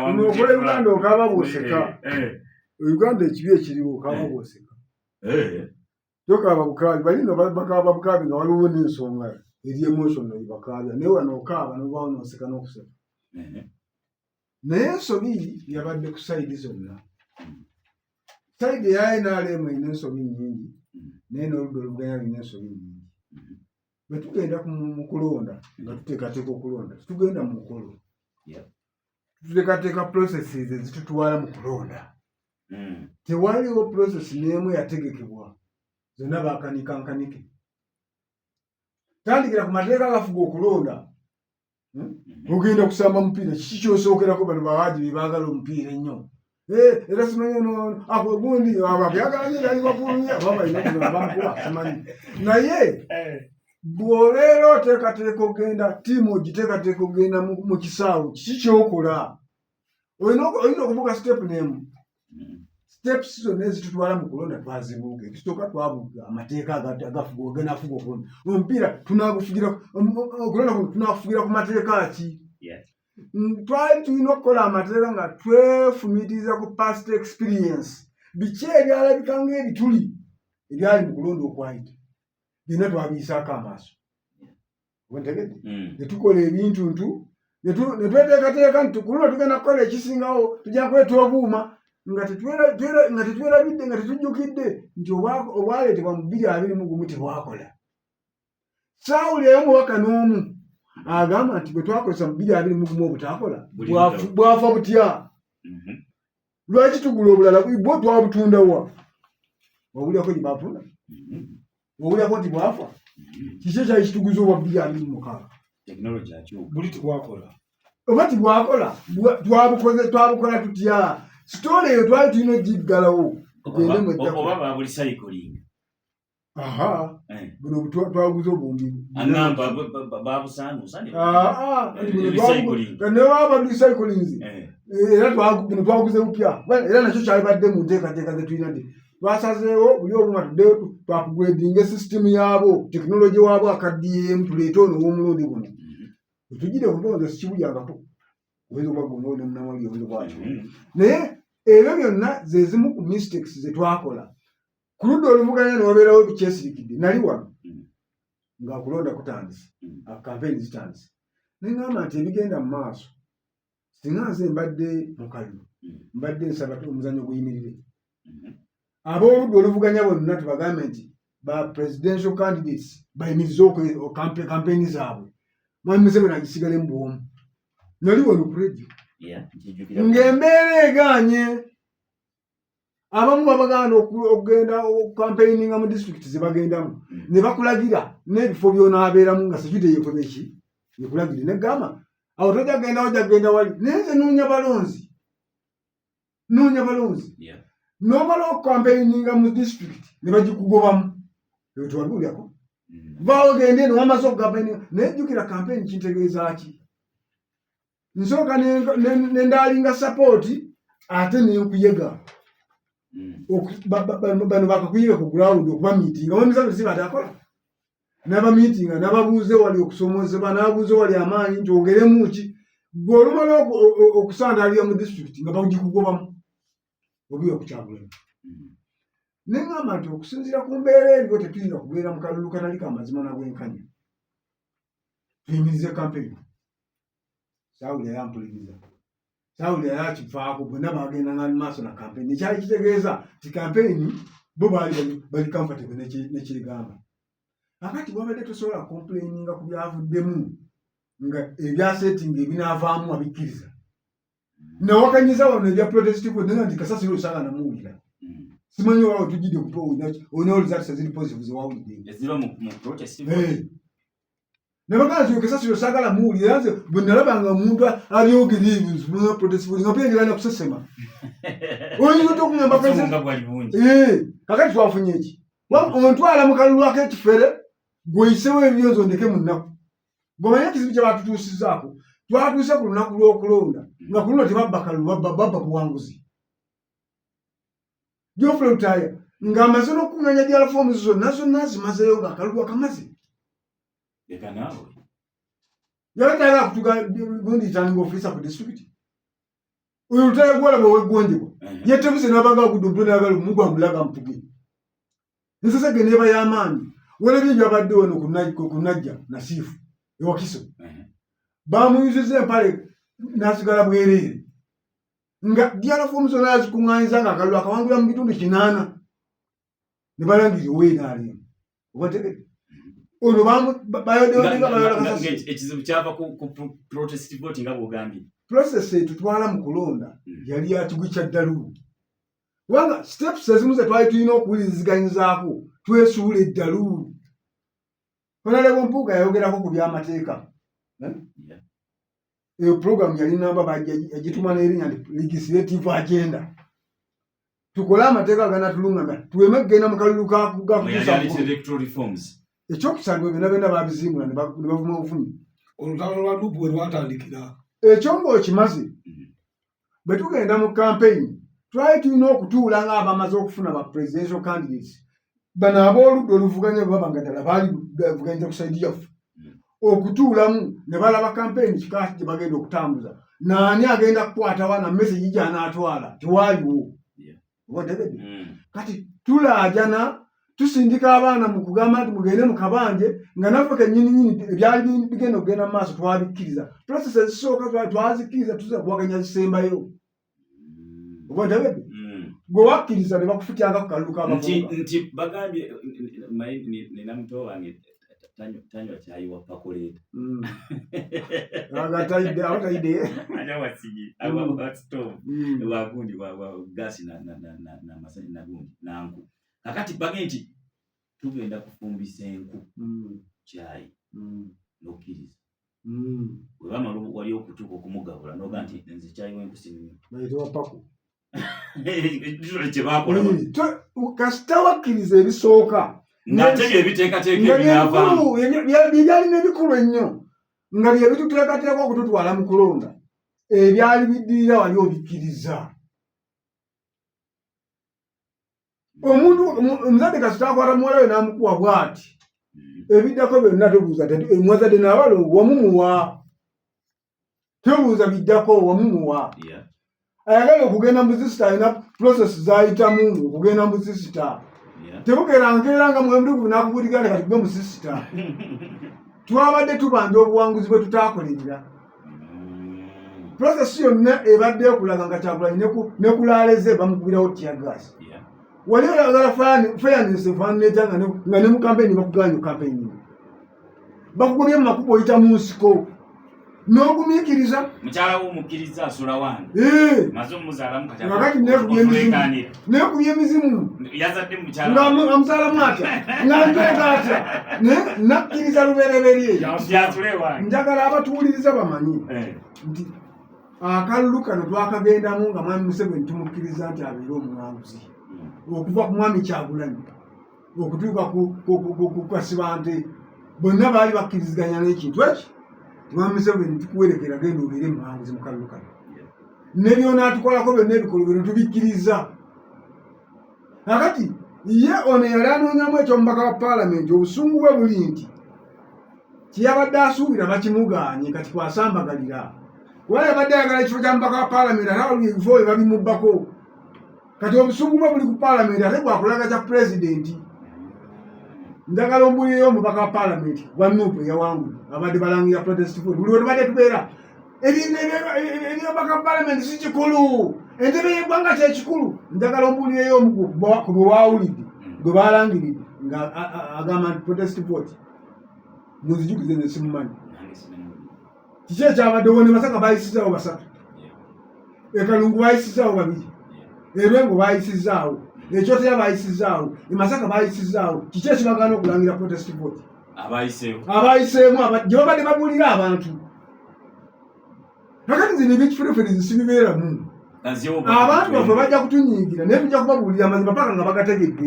Onokola Uganda okaba bwoseka. Uganda ekibi ekiriwo okaba bwoseka. Tokaba bukabi balino bakaba bukabi nga waliwo n'ensonga eri emotional bakabya naye wano okaba n'obaawo n'oseka n'okuseka. Naye ensobi yabadde ku sayidi zonna. Sayidi ya NRM erina ensobi nnyingi naye n'oludda oluvuganya lulina ensobi nnyingi. Bwe tugenda mu kulonda nga tuteekateeka okulonda tugenda mu mukolo. Tuteekateeka processes ezitutwala mu kulonda. Tewaliwo process n'emu yategekebwa. Zonna bakanike. Tandikira ku mateeka agafuga okulonda. Ogenda kusamba mupiira kiki kyosookerako bano bawagibi baagala omupiira ennyo. Era simanyi ako gundi ababyagala nnyo Liverpool ababalina bamukuba simanyi. Naye bw'obeera oteekateeka ogenda ttiimu ogiteekateeka ogenda mu kisaawe kiki kyokola? Olina okuvuga step n'emu. Steps zonna ezitutwala mu kulonda twazibuuka. Ekisooka twabuuka amateeka agafuga ogenda afuga okulonda. Omupiira tunaagufugira okulonda kuno tunaakufugira ku mateeka ki? Twali tulina okukola amateeka nga twefumiitiriza ku past experience. Biki ebyalabika ng'ebituli ebyali mu kulonda okwayita. Byonna twabiyisaako amaaso. Ontegedde? Ne tukola ebintu ne tweteekateeka nti kulonda tugenda kukola ekisingawo tujja kweta obuuma nga tetwerabidde nga tetujjukidde nti obwaleetebwa mu 2021 tebwakola. Saawulirayo mubaka n'omu agamba nti bwe twakozesa mu 2021 obutakola bwafa butya. Lwaki tugula obulala bwo twabutunda wa? Wawulirako gye baafuna? Wawulirako nti bwafa? Kiki ekyali kituguza obwa 2026? Tekinologi akyo. Buli tibwakola. Oba tibwakola twabukola tutya? Story eyo twali tulina ogiggalawo. Oba babuli cycling. Buno twaguza obumbi. Anamba babusaanuusane. Ne baba cycling. Era twaguze bupya. Era nakyo kyalibadde mu nteekateeka ze tulina nti twasazeewo buli omu atuddeyo twakugredinga system yaabo tekinologi waabo akaddiyeemu tuleete ono w'omulundi guno. Tugire okulonda sikibulyangako. Oyinza okuba gonna ne munamwali oyinza bwatyo. Naye ebyo byonna ze zimu ku mistakes ze twakola. Ku ludda oluvuganya ne wabeerawo ebikyesirikidde. Nali wano nga kulonda kutandise. Campaign zitandise. Ne ngamba nti ebigenda mu maaso. Singa nze mbadde mu kalulu. Mbadde nsaba omuzannyo guyimirire. Ab'oludda oluvuganya bonna tubagambe nti ba presidential candidates bayimirize campaign zaabwe. Mwami Museveni agisigalemu bw'omu. Nali wano ku radio. Ng'embeera egaanye. Abamu babaganda okugenda campaigninga mu district ze bagendamu. Ne bakulagira n'ebifo by'onaabeeramu nga security yeekoze ki? Yekulagire ne gamba. Awo tojja genda wali. Naye nze noonya balonzi. N'omala okucampaigninga mu district ne bagikugobamu. Eyo twabiwulyako. Vaawo gende eno wamaze okucampaigninga. Naye jjukira campaign kintegeeza ki? Nsooka ne ndaalinga support ate ne nkuyega. Bano bakakuyiga ku ground okuba meeting. Omusawo si batakola. N'aba meeting n'ababuuze wali okusoomozebwa n'ababuuze wali amaanyi nti ogeremu ki? Gwe olumala okusandaalira mu district nga bagikugobamu. Obiwe okukyagulamu. Ne ngamba nti okusinziira ku mbeera eriwo tetuyinza kubeera mu kalulu kanali kamazima na bwenkanya. Tuyimirize campaign. Saawulira yampuliriza. Saawulira yakivaako bonna bagenda nga maaso na campaign. Ekyali kitegeeza ti campaign bo bali comfortable n'ekirigamba. Akati wabadde tosobola complaininga ku byavuddemu nga ebyasetting ebinaavaamu abikkiriza. Nawakanyiza wano ebya protestive nena nti kasasiro osanga namuwulira. Simanyi wawo tujjidde kutoona olina results eziri positive ze wawulidde. Eziba mu protestive. Nebagamba kasasiro osagala muwulira nze bwe nalabanga omuntu abyogera ebintu mu protestive nga byengerana kusesema. Oyinza okungamba president. Kakati twafunye eki? Ontwala mu kalulu ak'ekifere gw'oyisewo ebyozo ndeke mu nnaku. Ng'omanye ekizibu kye batutuusizzaako. Twatuuse ku lunaku lw'okulonda nga ku luno tebabba kalulu babba buwanguzi. Geoffrey Rutaya ng'amaze n'okunganya dial forms zonna zimazeeyo ng'akalulu akamaze. Leka naawe. yatayagala kutuga gundi tango officer ku district uyu tayagala bwe gonjebo yete bise nabaga kudubdo nagala mugwa mulaga mpugi nisasa geneba yamani wale binyo abadde wono kunajja nasifu ewakiso bamuyuzize mpale nasigala bwerere nga diala fomuso nazi kunganyiza nga akalwa akawangula mu bitundu 8 ne balangiri weena ali obatege ono bayodondiga bayolaka ekizibu kyava ku protest vote nga bwogambye process etutwala mu kulonda yali atugwicha ddalu wanga steps ezimu ze twali tulina okuwuliziganyizaako twesuula eddalu onalebo mpuuga yayogerako ku byamateeka eyo program yali namba yagituma n'erinnya nti legislative agenda tukole amateeka ganatulungamya tuweme kugenda mu kalulu gakutuusa ekyokusanga byonna babizimbula ne bavuma obuvumi olutalo lwa lupu we lwatandikira ekyo ng'okimaze bwe tugenda mu campaign twali tulina okutuula ng'abamaze okufuna ba presidential candidates bano ab'oludda oluvuganya bwe baba nga ddala baali bavuganyiza ku saidi yaffe okutuulamu ne balaba campaign kika gye bagenda okutambuza naani agenda kukwata wana message gy'anaatwala tiwaaliwo obategedde kati tulaajana tusindika abaana mu kugamba nti mugende mu kabanje nga naffe kennyini ebyali bigenda okugenda mu maaso twabikkiriza process ezisooka twazikiriza tuza kuwaganya zisembayo obategedde gwe wakkiriza ne bakufutyanga ku kalulu k'abavubuka nti bagambye nina muto wange tanywa caayi wa pakoleeta abatayidde anya wasigi aba stove wagundi wa gasi na masani na gundi nanku kakati bage nti tugenda kufumbisa enku caayi nokkiriza bwe bamala wali okutuuka okumugabula noga nti nze caayi w'enku sinywa bayitibwa pako kye baakola kasita wakkiriza ebisooka ng'ate byebiteekateeka ebyavaamu byalina ebikulu ennyo nga byebituteekateeka okututwala mu kulonda ebyali biddirira wali obikkiriza omuntu omuzadde kasita akwata muwala we n'amukuwa bw'ati ebiddako byonna tobuuza mwazadde n'abalo wamumuwa tobuuza biddako wamumuwa ayagala okugenda mu zisita alina process zayitamu okugenda mu zisita tebukerangeranga mwendugu nakubulirira kati gwe musisita twabadde tubanja obuwanguzi bwe tutaakolerera process yonna ebadde ekulaga nga Kyagulanyi ne kulaaleze bamukubirawo tiagasi wali oyagala fairness efaananeta nga ne mu kampeyini bakuganya kampeyini bakugobye mu makubo oyita mu nsiko n'ogumiikiriza mukyala w'omukkiriza asula wange maze omuzaalamu kakati neekubye emizimu yazadde mukyala amuzaalamu atya nanjega atya nakkiriza lubereberye yasule wange njagala abatuwuliriza bamanyi nti akalulu kano twakagendamu nga mwami Museveni tumukkiriza nti abeere omuwanguzi okuva ku mwami Kyagulanyi okutuuka ku Kasibante bonna baali bakkiriziganya n'ekintu eki mwami Museveni tukuwerekera genda obeere muwanguzi mu kalulu kano ne by'onaatukolako byonna ebikolo bino tubikkiriza kakati ye ono yali anoonyamu ekyomubaka wa paalamenti obusungu bwe buli nti kyeyabadde asuubira bakimuganye kati kwasambagalira kuba yabadde ayagala ekifo kya mubaka wa paalamenti ate waliwo ebifo bye babimubbako kati obusungu bwe buli ku paalamenti ate bwakulaga kya pulezidenti njagala ombulireyo omubaka wa paalamenti wa Nuupu eyawangula abadde balangira protest vote buli wetubadde tubeera ebyobaka wa paalamenti si kikulu entebe y'eggwanga kyekikulu njagala ombulireyo omu ku bwe waawulidde gwe balangiridde nga agamba nti protest vote muzijukize nze simumanyi kiki ekyabadde wone Masaka bayisizaawo 3 ekalungu bayisizaawo 2 erwengo bayisizaawo ekyotera bayisizaawo emasaka bayisizaawo kiki ekibagana okulangira protest vote abayiseemu gye babadde babulira abantu kakati zino ebyekifurefere sibibeeramu abantu baffe bajja kutunyiigira naye tujja kubabuulira amazima paka nga bagategedde